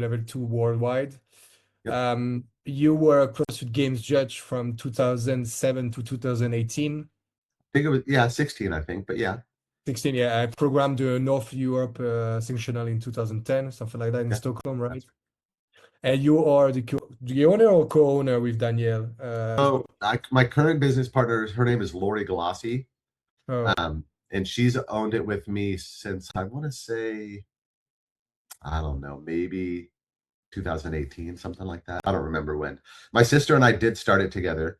level 2 worldwide. Yep. You were a CrossFit Games judge from 2007 to 2018. I think it was, yeah, 16, I think, but yeah. 16, yeah. I programmed the North Europe sectional in 2010, something like that in Yeah. Stockholm, right? And you are the owner or co-owner with Danielle? So my current business partner, her name is Lori Galassi. Oh, And she's owned it with me since, I want to say, I don't know, maybe 2018, something like that. I don't remember when. My sister and I did start it together.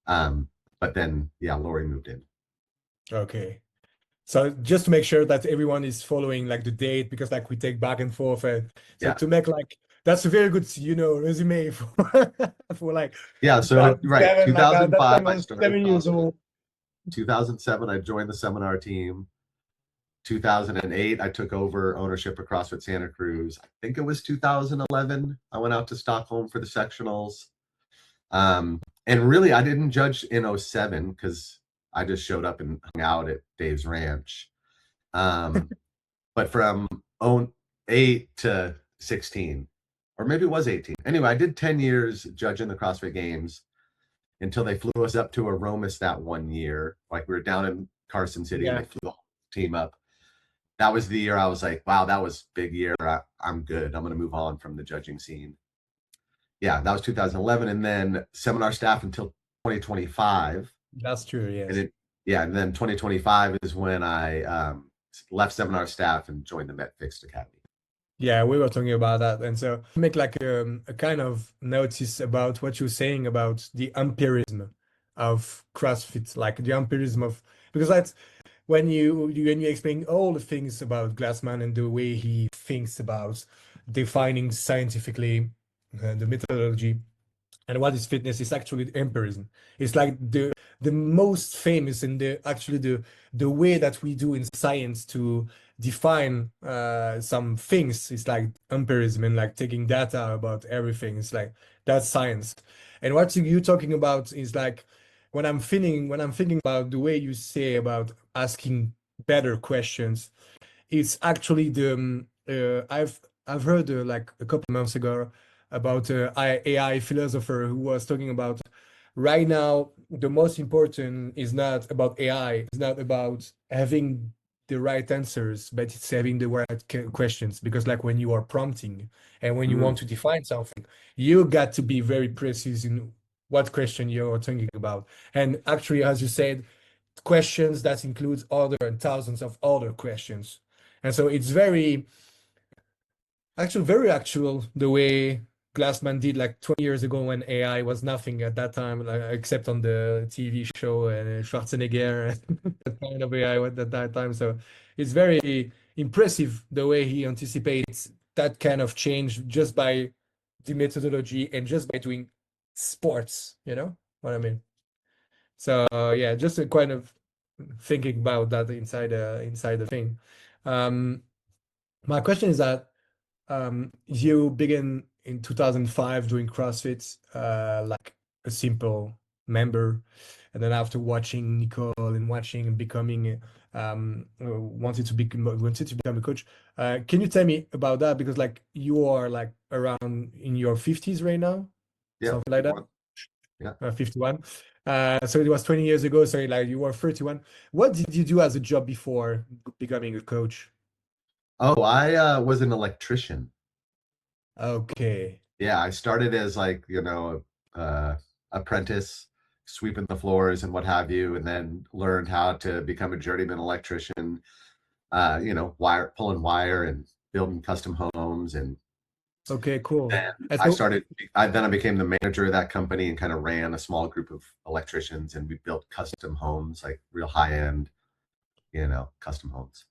But then, yeah, Lori moved in. okay. So just to make sure that everyone is following like the date, because like we take back and forth, and so Yeah. to make like that's a very good, resume for for like Yeah. So, right. 2007, like that 2005, time I I was started 7 years CrossFit. old. 2007, I joined the seminar team. 2008, I took over ownership of CrossFit Santa Cruz. I think it was 2011. I went out to Stockholm for the sectionals. And really, I didn't judge in 07 because I just showed up and hung out at Dave's Ranch. But from 08 to 16, or maybe it was 18. Anyway, I did 10 years judging the CrossFit Games until they flew us up to Aromas that one year. Like we were down in Carson City and they flew the whole team up. That was the year I was like, wow, that was a big year. I'm good. I'm going to move on from the judging scene. Yeah, that was 2011. And then seminar staff until 2025. That's true, yes. And then 2025 is when I left seminar staff and joined the Met Fixed Academy. Yeah, we were talking about that. And so make like a kind of notice about what you're saying about the empirism of CrossFit, like the empirism of, because that's when you explain all the things about Glassman and the way he thinks about defining scientifically the methodology and what is fitness is actually empirism. It's like the most famous and the way that we do in science to define some things is like empirism and like taking data about everything. It's like that's science. And what you're talking about is like when I'm thinking about the way you say about asking better questions, it's actually I've heard like a couple months ago about AI philosopher who was talking about right now the most important is not about AI, it's not about having the right answers, but it's having the right questions. Because like when you are prompting and when you want to define something, you got to be very precise in what question you're thinking about. And actually, as you said, questions that includes other and thousands of other questions. And so it's very actual the way Glassman did like 20 years ago when AI was nothing at that time, like, except on the TV show and Schwarzenegger and that kind of AI at that time. So it's very impressive the way he anticipates that kind of change just by the methodology and just by doing sports, you know what I mean? So yeah, just a kind of thinking about that inside the thing. My question is that you began in 2005 doing CrossFit, like a simple member, and then after watching Nicole and watching and becoming, wanted to become a coach. Can you tell me about that? Because like you are like around in your 50s right now, Yeah, something like that. 51. Yeah. 51. So it was 20 years ago. So like you were 31. What did you do as a job before becoming a coach? Oh, I was an electrician. Okay. Yeah, I started as like, apprentice, sweeping the floors and what have you, and then learned how to become a journeyman electrician, pulling wire and building custom homes. And Okay, cool. then And I so, started, then I became the manager of that company and kind of ran a small group of electricians, and we built custom homes, like real high end, custom homes.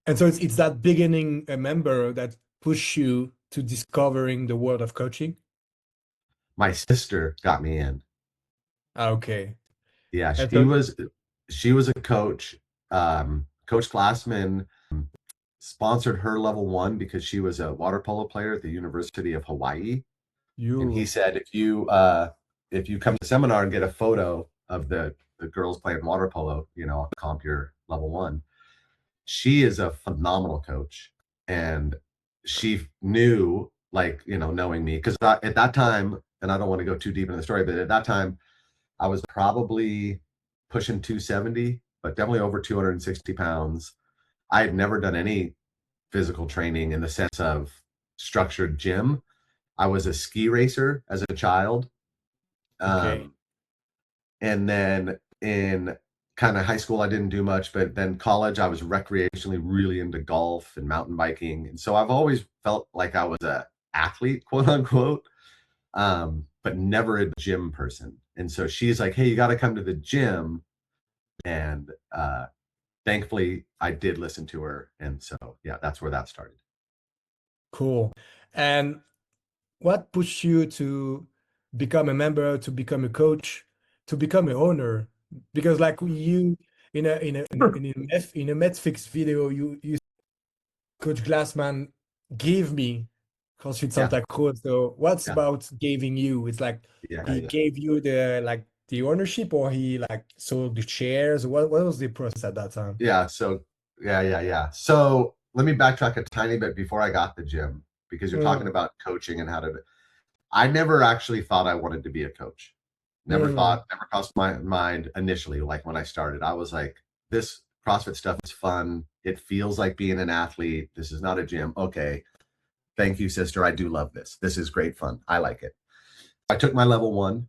and so it's that beginning member that push you to discovering the world of coaching. My sister got me in. Okay. Yeah, And she so was a coach. Coach Glassman sponsored her level 1 because she was a water polo player at the University of Hawaii. And he you, said, if you come to seminar and get a photo of the girls playing water polo, I'll comp your level 1. She is a phenomenal coach, and she knew like, knowing me, because at that time, and I don't want to go too deep into the story, but at that time I was probably pushing 270, but definitely over 260 pounds. I had never done any physical training in the sense of structured gym. I was a ski racer as a child. Okay. Um, and then in kind of high school, I didn't do much, but then college, I was recreationally really into golf and mountain biking. And so I've always felt like I was a athlete, quote unquote, but never a gym person. And so she's like, hey, you got to come to the gym. And thankfully, I did listen to her. And so, yeah, that's where that started. Cool. And what pushed you to become a member, to become a coach, to become an owner? Because like you in a Netflix video, you Coach Glassman gave me CrossFit Yeah, Santa Cruz. So what's yeah, about giving you? It's like yeah, he yeah. gave you the ownership, or he like sold the shares. What was the process at that time? Yeah. So, yeah. So let me backtrack a tiny bit before I got the gym, because you're talking Mm, about coaching and how to. I never actually thought I wanted to be a coach. mm, Never crossed my mind initially. Like when I started, I was like, this CrossFit stuff is fun. It feels like being an athlete. This is not a gym. Okay. Thank you, sister. I do love this. This is great fun. I like it. I took my level one,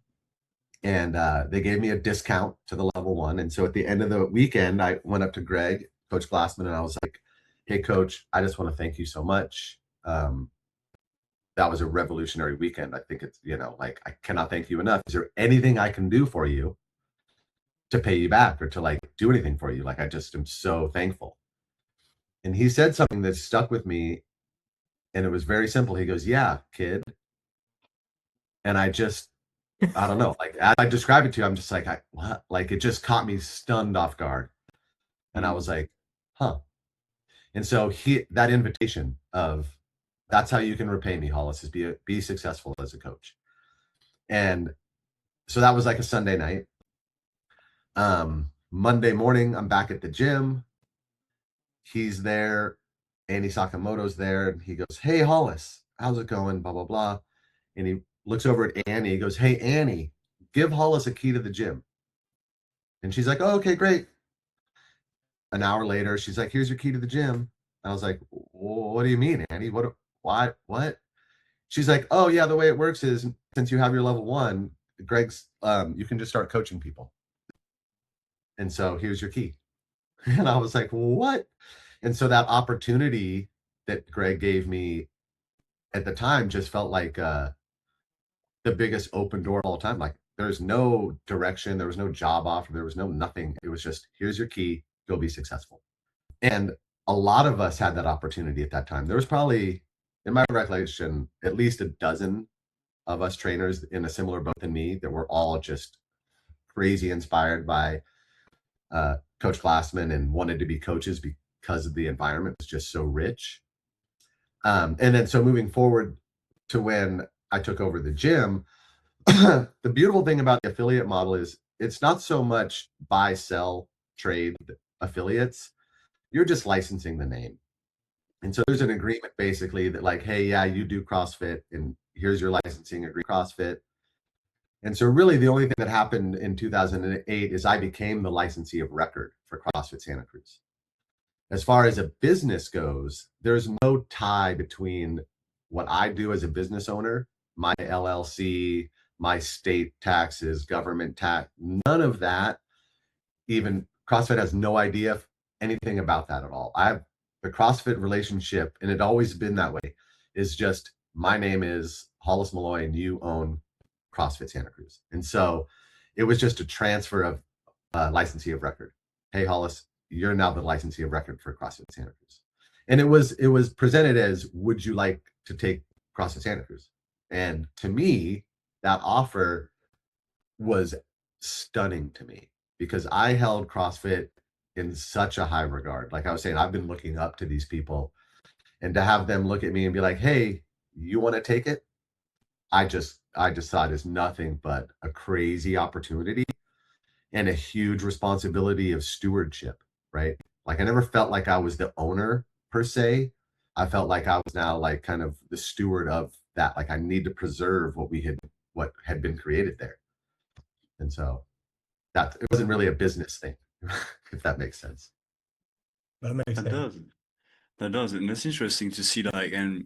and they gave me a discount to the level one. And so at the end of the weekend, I went up to Greg, Coach Glassman, and I was like, hey, coach, I just want to thank you so much. That was a revolutionary weekend. I think it's, like, I cannot thank you enough. Is there anything I can do for you to pay you back, or to like do anything for you? Like, I just am so thankful. And he said something that stuck with me, and it was very simple. He goes, yeah, kid. And I don't know, like as I describe it to you, I'm just like, what? Like, it just caught me stunned off guard. And I was like, huh. And so that invitation of, that's how you can repay me, Hollis, is be successful as a coach. And so that was like a Sunday night. Monday morning, I'm back at the gym. He's there. Andy Sakamoto's there. And he goes, hey, Hollis, how's it going? Blah, blah, blah. And he looks over at Annie. He goes, hey, Annie, give Hollis a key to the gym. And she's like, oh, okay, great. An hour later, she's like, here's your key to the gym. I was like, what do you mean, Annie? What? She's like, oh yeah, the way it works is, since you have your level one, Greg's, you can just start coaching people. And so here's your key. And I was like, what? And so that opportunity that Greg gave me at the time just felt like the biggest open door of all time. Like, there's no direction, there was no job offer, there was no nothing. It was just, here's your key, go be successful. And a lot of us had that opportunity at that time. There was probably, in my recollection, at least a dozen of us trainers in a similar boat than me, that were all just crazy inspired by Coach Glassman and wanted to be coaches because of the environment was just so rich. And then so moving forward to when I took over the gym, the beautiful thing about the affiliate model is it's not so much buy, sell, trade affiliates. You're just licensing the name. And so there's an agreement basically that, like, hey, yeah, you do CrossFit, and here's your licensing agreement, CrossFit. And so really the only thing that happened in 2008 is I became the licensee of record for CrossFit Santa Cruz. As far as a business goes, there's no tie between what I do as a business owner, my LLC, my state taxes, government tax, none of that. Even CrossFit has no idea anything about that at all. The CrossFit relationship, and it always been that way, is just, my name is Hollis Malloy and you own CrossFit Santa Cruz. And so it was just a transfer of licensee of record. Hey, Hollis, you're now the licensee of record for CrossFit Santa Cruz. And it was presented as, would you like to take CrossFit Santa Cruz? And to me, that offer was stunning to me, because I held CrossFit in such a high regard. Like I was saying, I've been looking up to these people, and to have them look at me and be like, hey, you want to take it? I just thought it's nothing but a crazy opportunity and a huge responsibility of stewardship, right? Like, I never felt like I was the owner per se. I felt like I was now like kind of the steward of that. Like I need to preserve what had been created there. And so that it wasn't really a business thing, if that makes sense. That makes That sense. does. That does. And that's interesting to see, like, and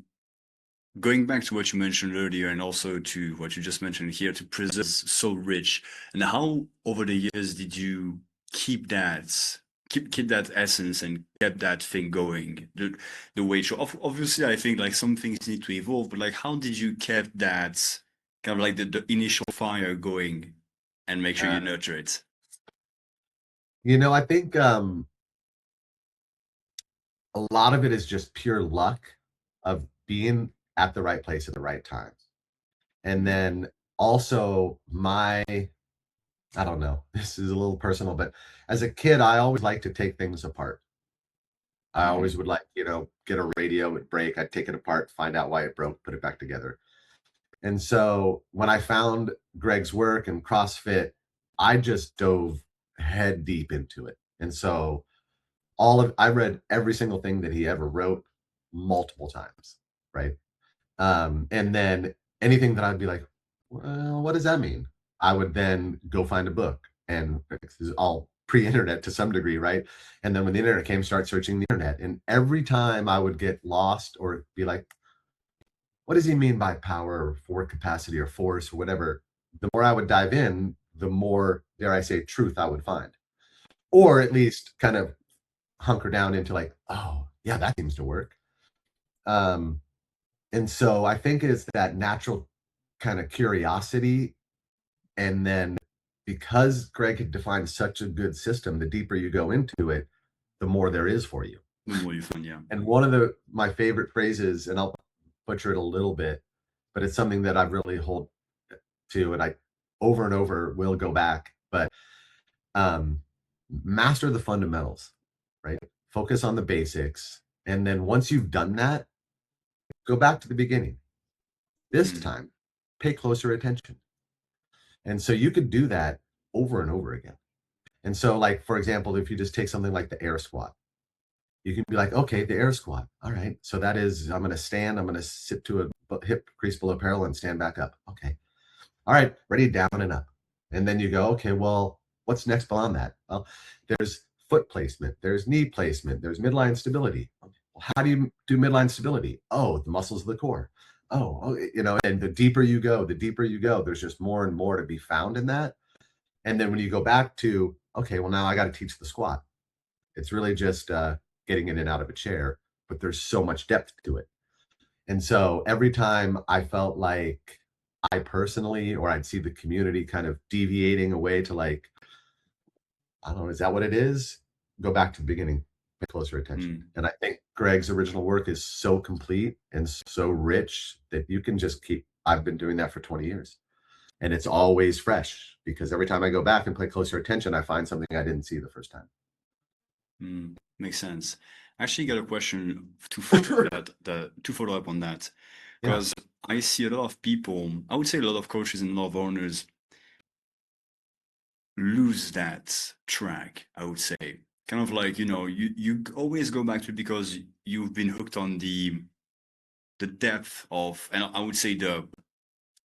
going back to what you mentioned earlier and also to what you just mentioned here, to preserve so rich. And how over the years did you keep that keep that essence and kept that thing going the way so obviously I think like some things need to evolve, but like how did you keep that kind of like the initial fire going and make sure you nurture it? I think a lot of it is just pure luck of being at the right place at the right time. And then also I don't know, this is a little personal, but as a kid, I always liked to take things apart. I always would like, get a radio, would break, I'd take it apart, find out why it broke, put it back together. And so when I found Greg's work and CrossFit, I just dove head deep into it. And so I read every single thing that he ever wrote multiple times, right? And then anything that I'd be like, well, what does that mean? I would then go find a book, and this is all pre-internet to some degree, right? And then when the internet came, start searching the internet. And every time I would get lost or be like, what does he mean by power or forward capacity or force or whatever? The more I would dive in, the more, dare I say, truth I would find. Or at least kind of hunker down into like, oh, yeah, that seems to work. And so I think it's that natural kind of curiosity. And then because Greg had defined such a good system, the deeper you go into it, the more there is for you. The more you find, yeah. And one of my favorite phrases, and I'll butcher it a little bit, but it's something that I really hold to, and I over and over will go back, but master the fundamentals, right? Focus on the basics. And then once you've done that, go back to the beginning. This time, pay closer attention. And so you could do that over and over again. And so, like, for example, if you just take something like the air squat, you can be like, okay, the air squat. All right. So that is, I'm going to stand, I'm going to sit to a hip crease below parallel and stand back up. Okay. All right. Ready, down and up. And then you go, okay, well, what's next beyond that? Well, there's foot placement, there's knee placement, there's midline stability. How do you do midline stability? Oh, the muscles of the core. Oh, and the deeper you go, there's just more and more to be found in that. And then when you go back to, okay, well, now I got to teach the squat. It's really just getting in and out of a chair, but there's so much depth to it. And so every time I felt like I personally, or I'd see the community kind of deviating away to like, I don't know, is that what it is? Go back to the beginning, pay closer attention. And I think Greg's original work is so complete and so rich that you can just I've been doing that for 20 years. And it's always fresh because every time I go back and pay closer attention, I find something I didn't see the first time. Makes sense. I actually got a question to follow to follow up on that, because I see a lot of people, I would say a lot of coaches and a lot of owners lose that track, I would say. Kind of like, you always go back to it because you've been hooked on the depth of, and I would say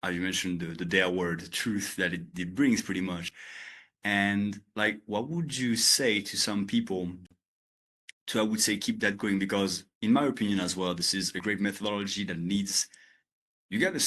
as you mentioned, the dare word, the truth that it brings pretty much. And like, what would you say to some people to, I would say, keep that going? Because in my opinion as well, this is a great methodology that needs, you got to